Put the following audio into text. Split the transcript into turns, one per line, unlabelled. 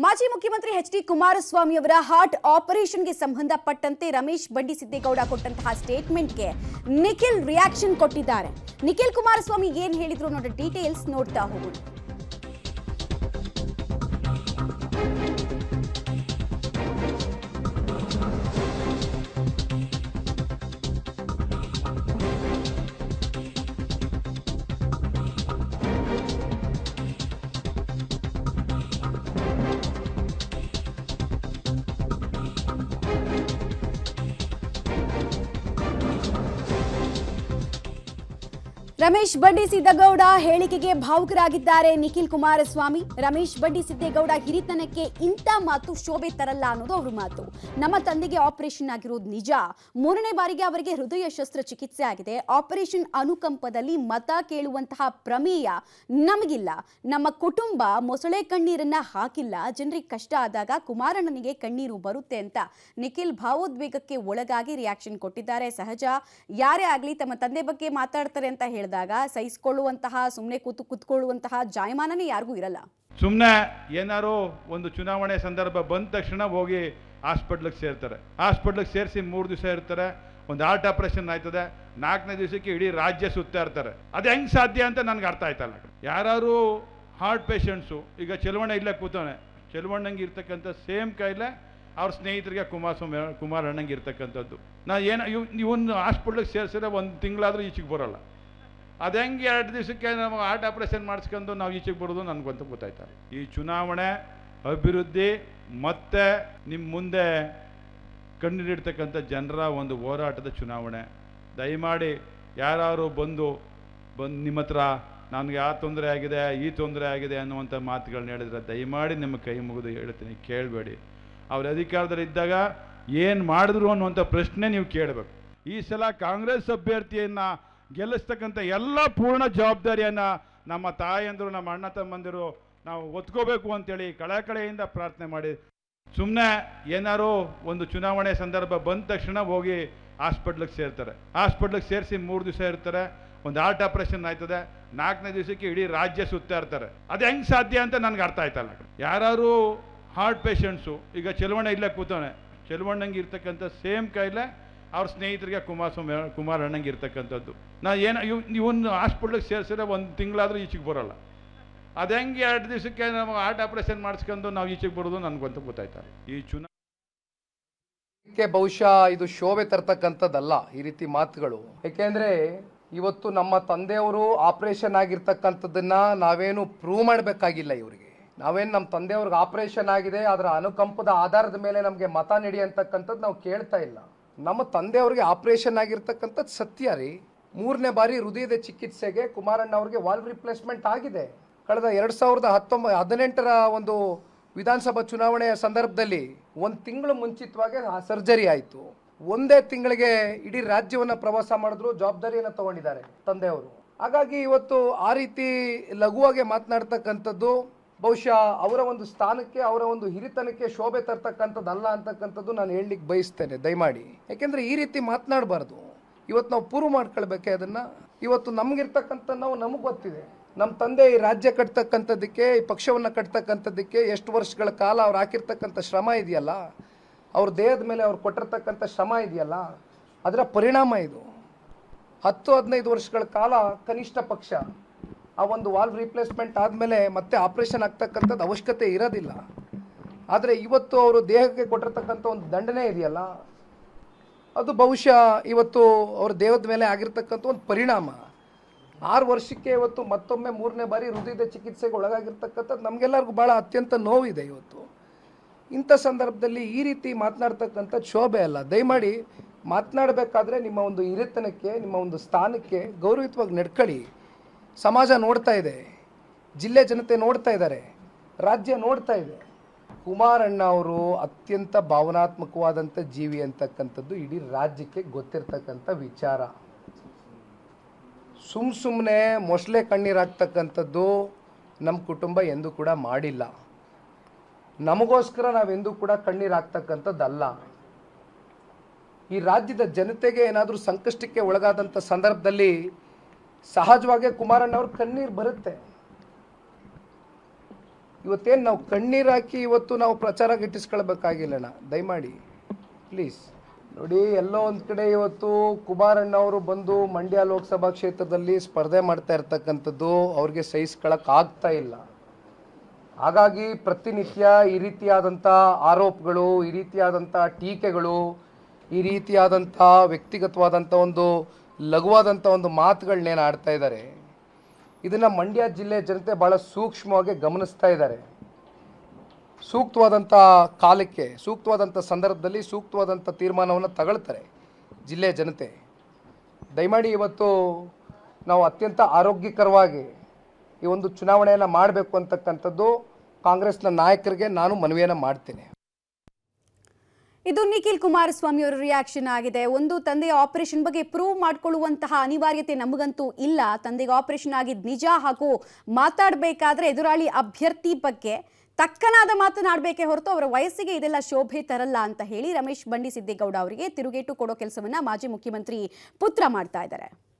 ಮಾಜಿ ಮುಖ್ಯಮಂತ್ರಿ H D Kumaraswamy ಅವರ ಹಾರ್ಟ್ ಆಪರೇಷನ್ಗೆ ಸಂಬಂಧಪಟ್ಟಂತೆ ರಮೇಶ್ ಬಂಡಿಸಿದ್ದೇಗೌಡ ಕೊಟ್ಟಂತಹ ಸ್ಟೇಟ್ಮೆಂಟ್ಗೆ ನಿಖಿಲ್ ರಿಯಾಕ್ಷನ್ ಕೊಟ್ಟಿದ್ದಾರೆ. ನಿಖಿಲ್ ಕುಮಾರಸ್ವಾಮಿ ಏನು ಹೇಳಿದ್ರು ಅನ್ನೋ ಡೀಟೇಲ್ಸ್ ನೋಡ್ತಾ ಹೋಗೋಣ. ರಮೇಶ್ ಬಂಡಿಸಿದ್ದೇಗೌಡ ಹೇಳಿಕೆಗೆ ಭಾವುಕರಾಗಿದ್ದಾರೆ ನಿಖಿಲ್ ಕುಮಾರಸ್ವಾಮಿ. ರಮೇಶ್ ಬಂಡಿಸಿದ್ದೇಗೌಡ ಹಿರಿತನಕ್ಕೆ ಇಂಥ ಮಾತು ಶೋಭೆ ತರಲ್ಲ ಅನ್ನೋದು ಅವ್ರ ಮಾತು. ನಮ್ಮ ತಂದೆಗೆ ಆಪರೇಷನ್ ಆಗಿರೋದು ನಿಜ. 3ನೇ ಬಾರಿಗೆ ಅವರಿಗೆ ಹೃದಯ ಶಸ್ತ್ರಚಿಕಿತ್ಸೆ ಆಗಿದೆ. ಆಪರೇಷನ್ ಅನುಕಂಪದಲ್ಲಿ ಮತ ಕೇಳುವಂತಹ ಪ್ರಮೇಯ ನಮಗಿಲ್ಲ. ನಮ್ಮ ಕುಟುಂಬ ಮೊಸಳೆ ಕಣ್ಣೀರನ್ನ ಹಾಕಿಲ್ಲ. ಜನರಿಗೆ ಕಷ್ಟ ಆದಾಗ ಕುಮಾರಣ್ಣನಿಗೆ ಕಣ್ಣೀರು ಬರುತ್ತೆ ಅಂತ ನಿಖಿಲ್ ಭಾವೋದ್ವೇಗಕ್ಕೆ ಒಳಗಾಗಿ ರಿಯಾಕ್ಷನ್ ಕೊಟ್ಟಿದ್ದಾರೆ. ಸಹಜ, ಯಾರೇ ಆಗಲಿ ತಮ್ಮ ತಂದೆ ಬಗ್ಗೆ ಮಾತಾಡ್ತಾರೆ ಅಂತ ಹೇಳಿದಾಗ ಸಹಿಸಿಕೊಳ್ಳುವಂತಹ ಸುಮ್ಮನೆ ಕೂತ್ಕೊಳ್ಳುವಂತಹ ಜಾಯಮಾನನೇ ಯಾರಿಗೂ ಇರಲ್ಲ.
ಸುಮ್ಮನೆ ಏನಾರು ಒಂದು ಚುನಾವಣೆ ಸಂದರ್ಭ ಬಂದ ತಕ್ಷಣ ಹೋಗಿ ಹಾಸ್ಪಿಟ್ಲಿಗೆ ಸೇರ್ತಾರೆ. ಹಾಸ್ಪಿಟ್ಲಿಗೆ ಸೇರಿಸಿ 3 ದಿವಸ ಇರ್ತಾರೆ. ಒಂದು ಹಾರ್ಟ್ ಆಪರೇಷನ್ ಆಯ್ತದೆ. 4ನೇ ದಿವಸಕ್ಕೆ ಇಡೀ ರಾಜ್ಯ ಸುತ್ತಾ ಇರ್ತಾರೆ. ಅದು ಹೆಂಗೆ ಸಾಧ್ಯ ಅಂತ ನನಗೆ ಅರ್ಥ ಆಯ್ತಲ್ಲ. ಯಾರು ಹಾರ್ಟ್ ಪೇಷಂಟ್ಸು, ಈಗ ಚೆಲುವಣ್ಣ ಇಲ್ಲೇ ಕೂತವನೆ, ಚೆಲುವಣ್ಣಂಗೆ ಇರ್ತಕ್ಕಂಥ ಸೇಮ್ ಕಾಯಿಲೆ ಅವ್ರ ಸ್ನೇಹಿತರಿಗೆ ಕುಮಾರಣ್ಣಂಗೆ ಇರ್ತಕ್ಕಂಥದ್ದು. ಇವನು ಹಾಸ್ಪಿಟ್ಲಿಗೆ ಸೇರಿಸಿದ್ರೆ 1 ತಿಂಗಳಾದರೂ ಈಚೆಗೆ ಬರೋಲ್ಲ. ಅದು ಹೆಂಗೆ 2 ದಿವಸಕ್ಕೆ ನಾವು ಹಾರ್ಟ್ ಆಪರೇಷನ್ ಮಾಡಿಸ್ಕೊಂಡು ನಾವು ಈಚೆಗೆ ಬರೋದು ನನಗಂತೂ ಗೊತ್ತಾಯ್ತಾರೆ. ಈ ಚುನಾವಣೆ ಅಭಿವೃದ್ಧಿ ಮತ್ತೆ ನಿಮ್ಮ ಮುಂದೆ ಕಣ್ಣಿಡಿರ್ತಕ್ಕಂಥ ಜನರ ಒಂದು ಹೋರಾಟದ ಚುನಾವಣೆ. ದಯಮಾಡಿ ಯಾರು ಬಂದು ನಿಮ್ಮ ಹತ್ರ ನನಗೆ ಆ ತೊಂದರೆ ಆಗಿದೆ, ಈ ತೊಂದರೆ ಆಗಿದೆ ಅನ್ನುವಂಥ ಮಾತುಗಳನ್ನ ಹೇಳಿದ್ರೆ ದಯಮಾಡಿ ನಿಮ್ಮ ಕೈ ಮುಗಿದು ಹೇಳ್ತೀನಿ, ಕೇಳಬೇಡಿ. ಅವ್ರ ಅಧಿಕಾರದಲ್ಲಿದ್ದಾಗ ಏನು ಮಾಡಿದ್ರು ಅನ್ನುವಂಥ ಪ್ರಶ್ನೆ ನೀವು ಕೇಳಬೇಕು. ಈ ಸಲ ಕಾಂಗ್ರೆಸ್ ಅಭ್ಯರ್ಥಿಯನ್ನು ಗೆಲ್ಲಿಸ್ತಕ್ಕಂಥ ಎಲ್ಲ ಪೂರ್ಣ ಜವಾಬ್ದಾರಿಯನ್ನು ನಮ್ಮ ತಾಯಂದರು, ನಮ್ಮ ಅಣ್ಣ ತಮ್ಮಂದಿರು ನಾವು ಒತ್ಕೋಬೇಕು ಅಂತೇಳಿ ಕಳೆಯಿಂದ ಪ್ರಾರ್ಥನೆ ಮಾಡಿ. ಸುಮ್ಮನೆ ಏನಾರು ಒಂದು ಚುನಾವಣೆ ಸಂದರ್ಭ ಬಂದ ತಕ್ಷಣ ಹೋಗಿ ಹಾಸ್ಪಿಟ್ಲಿಗೆ ಸೇರ್ತಾರೆ. ಹಾಸ್ಪಿಟ್ಲಿಗೆ ಸೇರಿಸಿ 3 ದಿವಸ ಇರ್ತಾರೆ. ಒಂದು ಹಾರ್ಟ್ ಆಪರೇಷನ್ ಆಯ್ತದೆ. 4ನೇ ದಿವಸಕ್ಕೆ ಇಡೀ ರಾಜ್ಯ ಸುತ್ತಾ ಇರ್ತಾರೆ. ಅದು ಹೆಂಗೆ ಸಾಧ್ಯ ಅಂತ ನನಗೆ ಅರ್ಥ ಆಯ್ತಲ್ಲ. ಯಾರು ಹಾರ್ಟ್ ಪೇಷಂಟ್ಸು, ಈಗ ಚೆಲುವಣ್ಣ ಇಲ್ಲೇ ಕೂತವನೆ, ಚೆಲುವಣ್ಣಂಗೆ ಇರ್ತಕ್ಕಂಥ ಸೇಮ್ ಕಾಯಿಲೆ ಅವ್ರ ಸ್ನೇಹಿತರಿಗೆ ಕುಮಾರಣ್ಣಂಗೆ ಇರ್ತಕ್ಕಂಥದ್ದು. ಇವನು ಹಾಸ್ಪಿಟ್ಲಿಗೆ ಸೇರಿಸಿದ್ರೆ 1 ತಿಂಗಳಾದರೂ ಈಚೆಗೆ ಬರೋಲ್ಲ. ಅದು ಹೆಂಗೆ 2 ದಿವಸಕ್ಕೆ ನಾವು ಹಾರ್ಟ್ ಆಪರೇಷನ್ ಮಾಡಿಸ್ಕೊಂಡು ನಾವು ಈಚೆಗೆ ಬರೋದು ನನಗಂತೂ ಗೊತ್ತಾಯ್ತಾರೆ. ಈ
ಚುನಾವಣೆ ಬಹುಶಃ ಇದು ಶೋಭೆ ತರ್ತಕ್ಕಂಥದ್ದಲ್ಲ ಈ ರೀತಿ ಮಾತುಗಳು. ಯಾಕೆಂದ್ರೆ ಇವತ್ತು ನಮ್ಮ ತಂದೆಯವರು ಆಪರೇಷನ್ ಆಗಿರ್ತಕ್ಕಂಥದ್ದನ್ನ ನಾವೇನು ಪ್ರೂವ್ ಮಾಡಬೇಕಾಗಿಲ್ಲ. ಇವರಿಗೆ ನಾವೇನು ನಮ್ಮ ತಂದೆಯವ್ರಿಗೆ ಆಪರೇಷನ್ ಆಗಿದೆ ಅದರ ಅನುಕಂಪದ ಆಧಾರದ ಮೇಲೆ ನಮಗೆ ಮತ ನೀಡಿ ಅಂತಕ್ಕಂಥದ್ದು ನಾವು ಕೇಳ್ತಾ ಇಲ್ಲ. ನಮ್ಮ ತಂದೆಯವ್ರಿಗೆ ಆಪರೇಷನ್ ಆಗಿರ್ತಕ್ಕಂಥದ್ದು ಸತ್ಯ ರೀ. 3ನೇ ಬಾರಿ ಹೃದಯದ ಚಿಕಿತ್ಸೆಗೆ ಕುಮಾರಣ್ಣ ಅವ್ರಿಗೆ ವಾಲ್ವ್ ರಿಪ್ಲೇಸ್ಮೆಂಟ್ ಆಗಿದೆ. ಕಳೆದ 2018ರ ಒಂದು ವಿಧಾನಸಭಾ ಚುನಾವಣೆಯ ಸಂದರ್ಭದಲ್ಲಿ 1 ತಿಂಗಳು ಮುಂಚಿತವಾಗಿ ಆ ಸರ್ಜರಿ ಆಯಿತು. 1 ತಿಂಗಳಿಗೆ ಇಡೀ ರಾಜ್ಯವನ್ನು ಪ್ರವಾಸ ಮಾಡಿದ್ರು, ಜವಾಬ್ದಾರಿಯನ್ನು ತಗೊಂಡಿದ್ದಾರೆ ತಂದೆಯವರು. ಹಾಗಾಗಿ ಇವತ್ತು ಆ ರೀತಿ ಲಘುವಾಗಿ ಮಾತನಾಡ್ತಕ್ಕಂಥದ್ದು ಬಹುಶಃ ಅವರ ಒಂದು ಸ್ಥಾನಕ್ಕೆ, ಅವರ ಒಂದು ಹಿರಿತನಕ್ಕೆ ಶೋಭೆ ತರ್ತಕ್ಕಂಥದ್ದಲ್ಲ ಅಂತಕ್ಕಂಥದ್ದು ನಾನು ಹೇಳಲಿಕ್ಕೆ ಬಯಸ್ತೇನೆ ದಯಮಾಡಿ. ಯಾಕೆಂದರೆ ಈ ರೀತಿ ಮಾತನಾಡಬಾರ್ದು. ಇವತ್ತು ನಾವು ಪ್ರೂವ್ ಮಾಡ್ಕೊಳ್ಬೇಕೆ ಅದನ್ನು. ಇವತ್ತು ನಮಗಿರ್ತಕ್ಕಂಥ ನಮಗೆ ಗೊತ್ತಿದೆ. ನಮ್ಮ ತಂದೆ ಈ ರಾಜ್ಯ ಕಟ್ತಕ್ಕಂಥದ್ದಕ್ಕೆ, ಈ ಪಕ್ಷವನ್ನು ಕಟ್ತಕ್ಕಂಥದ್ದಕ್ಕೆ ಎಷ್ಟು ವರ್ಷಗಳ ಕಾಲ ಅವ್ರು ಹಾಕಿರ್ತಕ್ಕಂಥ ಶ್ರಮ ಇದೆಯಲ್ಲ, ಅವ್ರ ದೇಹದ ಮೇಲೆ ಅವ್ರು ಕೊಟ್ಟಿರ್ತಕ್ಕಂಥ ಶ್ರಮ ಇದೆಯಲ್ಲ, ಅದರ ಪರಿಣಾಮ ಇದು. 10-15 ವರ್ಷಗಳ ಕಾಲ ಕನಿಷ್ಠ ಪಕ್ಷ ಆ ಒಂದು ವಾಲ್ವ್ ರಿಪ್ಲೇಸ್ಮೆಂಟ್ ಆದಮೇಲೆ ಮತ್ತೆ ಆಪರೇಷನ್ ಆಗ್ತಕ್ಕಂಥದ್ದು ಅವಶ್ಯಕತೆ ಇರೋದಿಲ್ಲ. ಆದರೆ ಇವತ್ತು ಅವರು ದೇಹಕ್ಕೆ ಕೊಟ್ಟಿರ್ತಕ್ಕಂಥ ಒಂದು ದಂಡನೆ ಇದೆಯಲ್ಲ, ಅದು ಬಹುಶಃ ಇವತ್ತು ಅವ್ರ ದೇಹದ ಮೇಲೆ ಆಗಿರ್ತಕ್ಕಂಥ ಒಂದು ಪರಿಣಾಮ. 6 ವರ್ಷಕ್ಕೆ ಇವತ್ತು ಮತ್ತೊಮ್ಮೆ 3ನೇ ಬಾರಿ ಹೃದಯದ ಚಿಕಿತ್ಸೆಗೆ ಒಳಗಾಗಿರ್ತಕ್ಕಂಥದ್ದು ನಮಗೆಲ್ಲರಿಗೂ ಭಾಳ ಅತ್ಯಂತ ನೋವಿದೆ. ಇವತ್ತು ಇಂಥ ಸಂದರ್ಭದಲ್ಲಿ ಈ ರೀತಿ ಮಾತನಾಡ್ತಕ್ಕಂಥದ್ದು ಶೋಭೆ ಅಲ್ಲ. ದಯಮಾಡಿ ಮಾತನಾಡಬೇಕಾದ್ರೆ ನಿಮ್ಮ ಒಂದು ಹಿರಿತನಕ್ಕೆ, ನಿಮ್ಮ ಒಂದು ಸ್ಥಾನಕ್ಕೆ ಗೌರವಯುತವಾಗಿ ನಡ್ಕೊಳ್ಳಿ. ಸಮಾಜ ನೋಡ್ತಾ ಇದೆ, ಜಿಲ್ಲೆ ಜನತೆ ನೋಡ್ತಾ ಇದ್ದಾರೆ, ರಾಜ್ಯ ನೋಡ್ತಾ ಇದೆ. ಕುಮಾರಣ್ಣ ಅವರು ಅತ್ಯಂತ ಭಾವನಾತ್ಮಕವಾದಂಥ ಜೀವಿ ಅಂತಕ್ಕಂಥದ್ದು ಇಡೀ ರಾಜ್ಯಕ್ಕೆ ಗೊತ್ತಿರ್ತಕ್ಕಂಥ ವಿಚಾರ. ಸುಮ್ಮನೆ ಮೊಸಳೆ ಕಣ್ಣೀರಾಗ್ತಕ್ಕಂಥದ್ದು ನಮ್ಮ ಕುಟುಂಬ ಎಂದೂ ಕೂಡ ಮಾಡಿಲ್ಲ. ನಮಗೋಸ್ಕರ ನಾವೆಂದೂ ಕೂಡ ಕಣ್ಣೀರಾಗ್ತಕ್ಕಂಥದ್ದಲ್ಲ. ಈ ರಾಜ್ಯದ ಜನತೆಗೆ ಏನಾದರೂ ಸಂಕಷ್ಟಕ್ಕೆ ಒಳಗಾದಂಥ ಸಂದರ್ಭದಲ್ಲಿ ಸಹಜವಾಗಿ ಕುಮಾರಣ್ಣ ಅವ್ರ ಕಣ್ಣೀರು ಬರುತ್ತೆ. ಇವತ್ತೇನು ನಾವು ಕಣ್ಣೀರು ಹಾಕಿ ಇವತ್ತು ನಾವು ಪ್ರಚಾರ ಗಿಟ್ಟಿಸ್ಕೊಳ್ಬೇಕಾಗಿಲ್ಲಣ್ಣ, ದಯಮಾಡಿ ಪ್ಲೀಸ್. ನೋಡಿ, ಎಲ್ಲೋ ಒಂದು ಕಡೆ ಇವತ್ತು ಕುಮಾರಣ್ಣ ಅವರು ಬಂದು ಮಂಡ್ಯ ಲೋಕಸಭಾ ಕ್ಷೇತ್ರದಲ್ಲಿ ಸ್ಪರ್ಧೆ ಮಾಡ್ತಾ ಇರ್ತಕ್ಕಂಥದ್ದು ಅವ್ರಿಗೆ ಸಹಿಸ್ಕೊಳಕ್ಕೆ ಆಗ್ತಾ ಇಲ್ಲ. ಹಾಗಾಗಿ ಪ್ರತಿನಿತ್ಯ ಈ ರೀತಿಯಾದಂಥ ಆರೋಪಗಳು, ಈ ರೀತಿಯಾದಂಥ ಟೀಕೆಗಳು, ಈ ರೀತಿಯಾದಂಥ ವ್ಯಕ್ತಿಗತವಾದಂಥ ಒಂದು ಲಘುವಾದಂಥ ಒಂದು ಮಾತುಗಳನ್ನೇನು ಆಡ್ತಾ ಇದ್ದಾರೆ, ಇದನ್ನು ಮಂಡ್ಯ ಜಿಲ್ಲೆ ಜನತೆ ಭಾಳ ಸೂಕ್ಷ್ಮವಾಗಿ ಗಮನಿಸ್ತಾ ಇದ್ದಾರೆ. ಸೂಕ್ತವಾದಂಥ ಕಾಲಕ್ಕೆ, ಸೂಕ್ತವಾದಂಥ ಸಂದರ್ಭದಲ್ಲಿ ಸೂಕ್ತವಾದಂಥ ತೀರ್ಮಾನವನ್ನು ತಗೊಳ್ತಾರೆ ಜಿಲ್ಲೆಯ ಜನತೆ. ದಯಮಾಡಿ ಇವತ್ತು ನಾವು ಅತ್ಯಂತ ಆರೋಗ್ಯಕರವಾಗಿ ಈ ಒಂದು ಚುನಾವಣೆಯನ್ನು ಮಾಡಬೇಕು ಅಂತಕ್ಕಂಥದ್ದು ಕಾಂಗ್ರೆಸ್ನ ನಾಯಕರಿಗೆ ನಾನು ಮನವಿಯನ್ನು ಮಾಡ್ತೇನೆ.
ಇದು ನಿಖಿಲ್ ಕುಮಾರಸ್ವಾಮಿ ಅವರ ರಿಯಾಕ್ಷನ್ ಆಗಿದೆ. ಒಂದು, ತಂದೆಯ ಆಪರೇಷನ್ ಬಗ್ಗೆ ಪ್ರೂವ್ ಮಾಡಿಕೊಳ್ಳುವಂತಹ ಅನಿವಾರ್ಯತೆ ನಮಗಂತೂ ಇಲ್ಲ. ತಂದೆಗೆ ಆಪರೇಷನ್ ಆಗಿದ್ದು ನಿಜ, ಹಾಗೂ ಮಾತಾಡಬೇಕಾದ್ರೆ ಎದುರಾಳಿ ಅಭ್ಯರ್ಥಿ ಬಗ್ಗೆ ತಕ್ಕನಾದ ಮಾತನಾಡಬೇಕೇ ಹೊರತು ಅವರ ವಯಸ್ಸಿಗೆ ಇದೆಲ್ಲ ಶೋಭೆ ತರಲ್ಲ ಅಂತ ಹೇಳಿ ರಮೇಶ್ ಬಂಡಿ ಸಿದ್ದೇಗೌಡ ಅವರಿಗೆ ತಿರುಗೇಟು ಕೊಡೋ ಕೆಲಸವನ್ನ ಮಾಜಿ ಮುಖ್ಯಮಂತ್ರಿ ಪುತ್ರ ಮಾಡ್ತಾ ಇದ್ದಾರೆ.